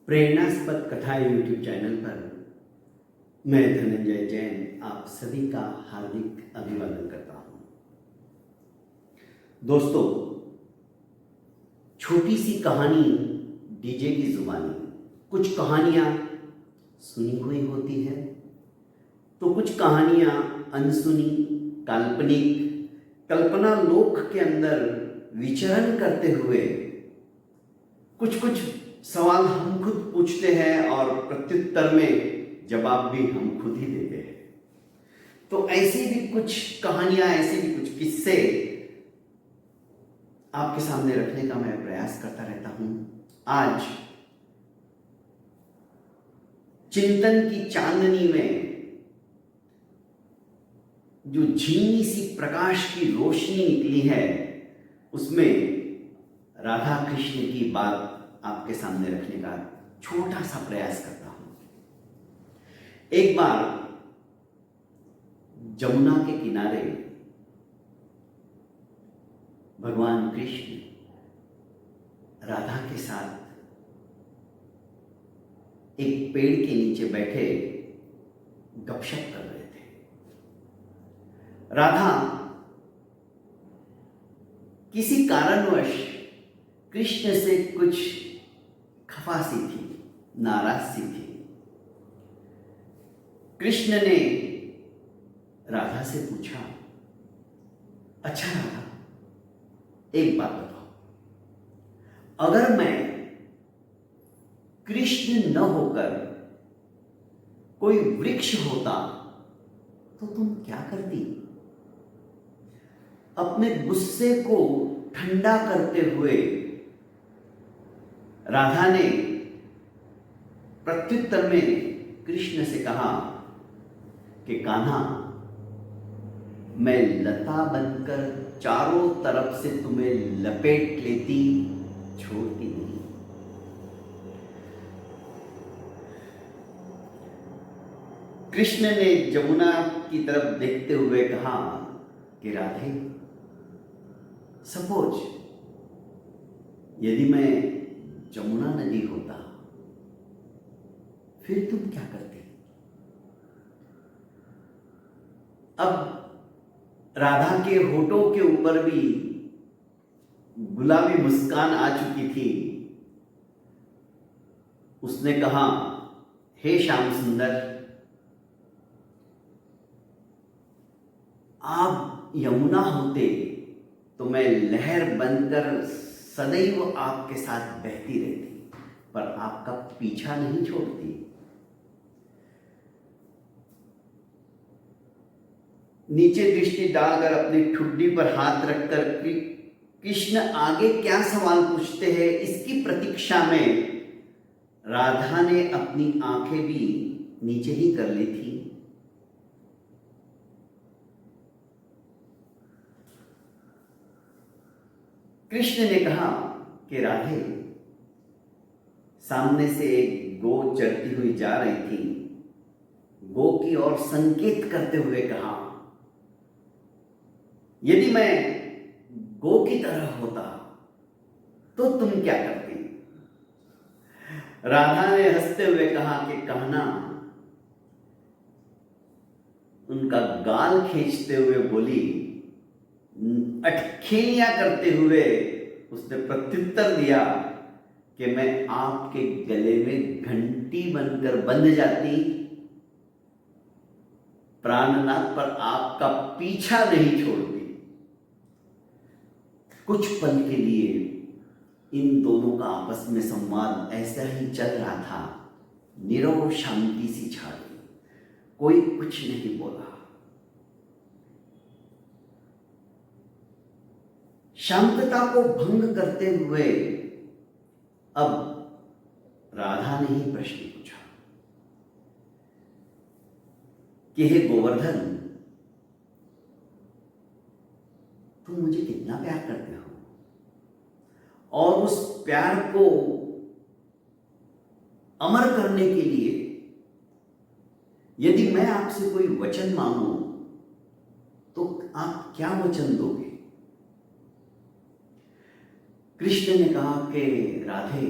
प्रेरणास्पद कथा YouTube channel पर मैं धनंजय जैन आप सभी का हार्दिक अभिवादन करता हूं। दोस्तों, छोटी सी कहानी डीजे की जुबानी। कुछ कहानियां सुनी हुई होती है तो कुछ कहानियां अनसुनी, काल्पनिक, कल्पना लोक के अंदर विचरण करते हुए कुछ कुछ सवाल हम खुद पूछते हैं और प्रत्युत्तर में जवाब भी हम खुद ही देते हैं। तो ऐसी भी कुछ कहानियां, ऐसे भी कुछ किस्से आपके सामने रखने का मैं प्रयास करता रहता हूं। आज चिंतन की चांदनी में जो झिल्ली सी प्रकाश की रोशनी निकली है, उसमें राधा कृष्ण की बात आपके सामने रखने का छोटा सा प्रयास करता हूं। एक बार जमुना के किनारे भगवान कृष्ण राधा के साथ एक पेड़ के नीचे बैठे गपशप कर रहे थे। राधा किसी कारणवश कृष्ण से कुछ खफा सी थी, नाराज सी थी। कृष्ण ने राधा से पूछा, अच्छा राधा, एक बात बताओ, अगर मैं कृष्ण न होकर कोई वृक्ष होता तो तुम क्या करती? अपने गुस्से को ठंडा करते हुए राधा ने प्रत्युत्तर में कृष्ण से कहा कि कान्हा, मैं लता बनकर चारों तरफ से तुम्हें लपेट लेती, छोड़ती नहीं। कृष्ण ने जमुना की तरफ देखते हुए कहा कि राधे, सपोज यदि मैं जमुना नदी होता, फिर तुम क्या करते? अब राधा के होठों के ऊपर भी गुलाबी मुस्कान आ चुकी थी। उसने कहा, हे श्याम सुंदर, आप यमुना होते तो मैं लहर बनकर सदैव आपके साथ बहती रहती, पर आपका पीछा नहीं छोड़ती। नीचे दृष्टि डालकर अपनी ठुड्डी पर हाथ रखकर कृष्ण आगे क्या सवाल पूछते हैं, इसकी प्रतीक्षा में राधा ने अपनी आंखें भी नीचे ही कर ली थी। कृष्ण ने कहा कि राधे, सामने से एक गो चलती हुई जा रही थी। गो की ओर संकेत करते हुए कहा, यदि मैं गो की तरह होता तो तुम क्या करती? राधा ने हंसते हुए कहा कि कहना, उनका गाल खींचते हुए बोली, अटखेलियां करते हुए उसने प्रत्युत्तर दिया कि मैं आपके गले में घंटी बनकर बंध जाती, प्राणनाथ, पर आपका पीछा नहीं छोड़ती। कुछ पल के लिए इन दोनों का आपस में संवाद ऐसा ही चल रहा था। नीरव शांति सी छा गई, कोई कुछ नहीं बोला। शांतता को भंग करते हुए अब राधा ने ही प्रश्न पूछा कि हे गोवर्धन, तुम मुझे कितना प्यार करते हो, और उस प्यार को अमर करने के लिए यदि मैं आपसे कोई वचन मांगू तो आप क्या वचन दोगे? कृष्ण ने कहा कि राधे,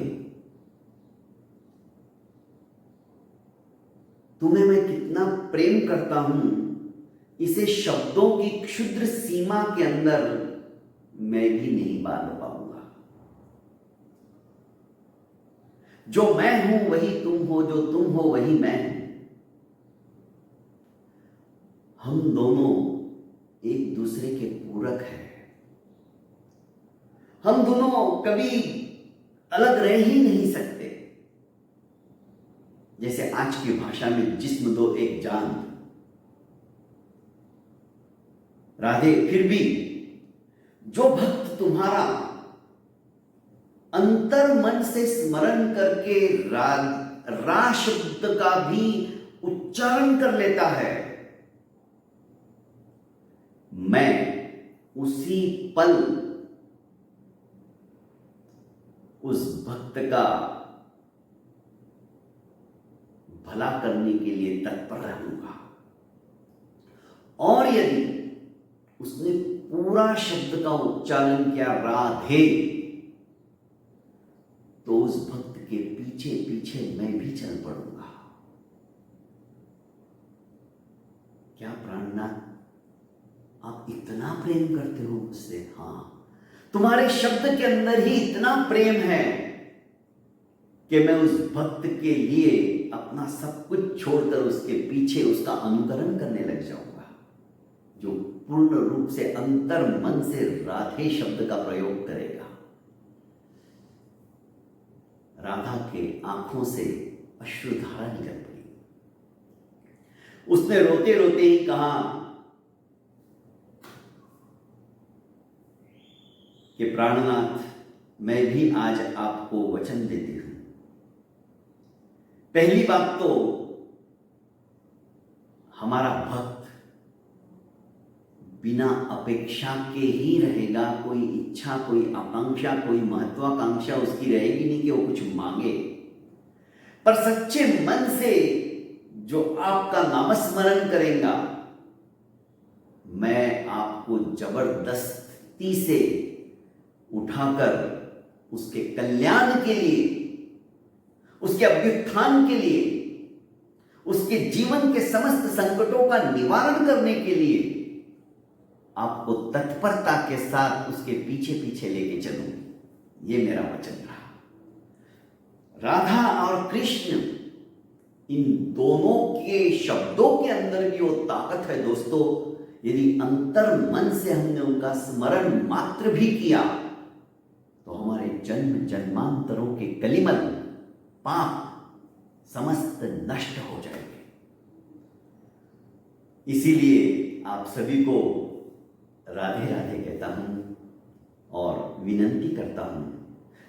तुम्हें मैं कितना प्रेम करता हूं, इसे शब्दों की क्षुद्र सीमा के अंदर मैं भी नहीं बांध पाऊंगा। जो मैं हूं वही तुम हो, जो तुम हो वही मैं हूं। हम दोनों एक दूसरे के पूरक हैं। हम दोनों कभी अलग रह ही नहीं सकते। जैसे आज की भाषा में जिस्म दो एक जान। राधे, फिर भी जो भक्त तुम्हारा अंतर मन से स्मरण करके रा शब्द का भी उच्चारण कर लेता है, मैं उसी पल उस भक्त का भला करने के लिए तत्पर रहूंगा। और यदि उसने पूरा शब्द का उच्चारण किया राधे, तो उस भक्त के पीछे पीछे मैं भी चल पड़ूंगा। क्या प्राणनाथ, आप इतना प्रेम करते हो मुझसे? हां, तुम्हारे शब्द के अंदर ही इतना प्रेम है कि मैं उस भक्त के लिए अपना सब कुछ छोड़कर उसके पीछे उसका अनुकरण करने लग जाऊंगा, जो पूर्ण रूप से अंतर मन से राधे शब्द का प्रयोग करेगा। राधा के आंखों से अश्रुधारा निकल पड़ी। उसने रोते रोते ही कहा कि प्राणनाथ, मैं भी आज आपको वचन देती हूं। पहली बात तो हमारा भक्त बिना अपेक्षा के ही रहेगा। कोई इच्छा, कोई आकांक्षा, कोई महत्वाकांक्षा उसकी रहेगी नहीं कि वो कुछ मांगे। पर सच्चे मन से जो आपका नामस्मरण करेगा, मैं आपको जबरदस्ती से उठाकर उसके कल्याण के लिए, उसके अभ्युत्थान के लिए, उसके जीवन के समस्त संकटों का निवारण करने के लिए आपको तत्परता के साथ उसके पीछे पीछे लेके चलूं। ये मेरा वचन रहा। राधा और कृष्ण, इन दोनों के शब्दों के अंदर भी वो ताकत है दोस्तों। यदि अंतर मन से हमने उनका स्मरण मात्र भी किया, तो हमारे जन्म जन्मांतरों के कलिमल पाप समस्त नष्ट हो जाएंगे। इसीलिए आप सभी को राधे राधे कहता हूं और विनंती करता हूं।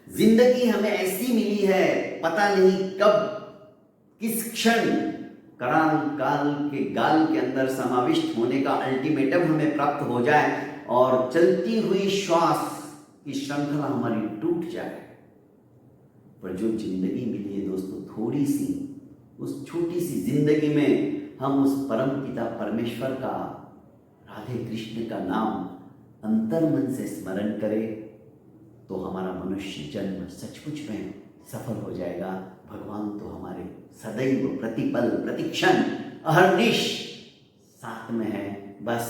जिंदगी हमें ऐसी मिली है, पता नहीं कब किस क्षण कराल काल के गाल के अंदर समाविष्ट होने का अल्टीमेटम हमें प्राप्त हो जाए और चलती हुई श्वास की श्रृंखला हमारी टूट जाए। पर जो जिंदगी मिली है दोस्तों, थोड़ी सी, उस छोटी सी जिंदगी में हम उस परम पिता परमेश्वर का, राधे कृष्ण का नाम अंतर मन से स्मरण करें, तो हमारा मनुष्य जन्म सचमुच में सफल हो जाएगा। भगवान तो हमारे सदैव प्रतिपल प्रतिक्षण अहर्निश साथ में है। बस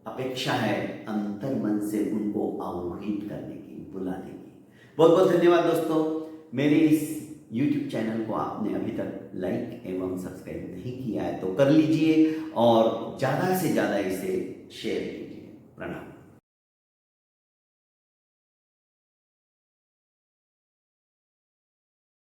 अपेक्षा है अंतर मन से उनको आह्वान करने की, बुलाने की। बहुत बहुत धन्यवाद दोस्तों। मेरे इस YouTube चैनल को आपने अभी तक लाइक एवं सब्सक्राइब नहीं किया है तो कर लीजिए और ज़्यादा से ज़्यादा इसे शेयर कीजिए। प्रणाम।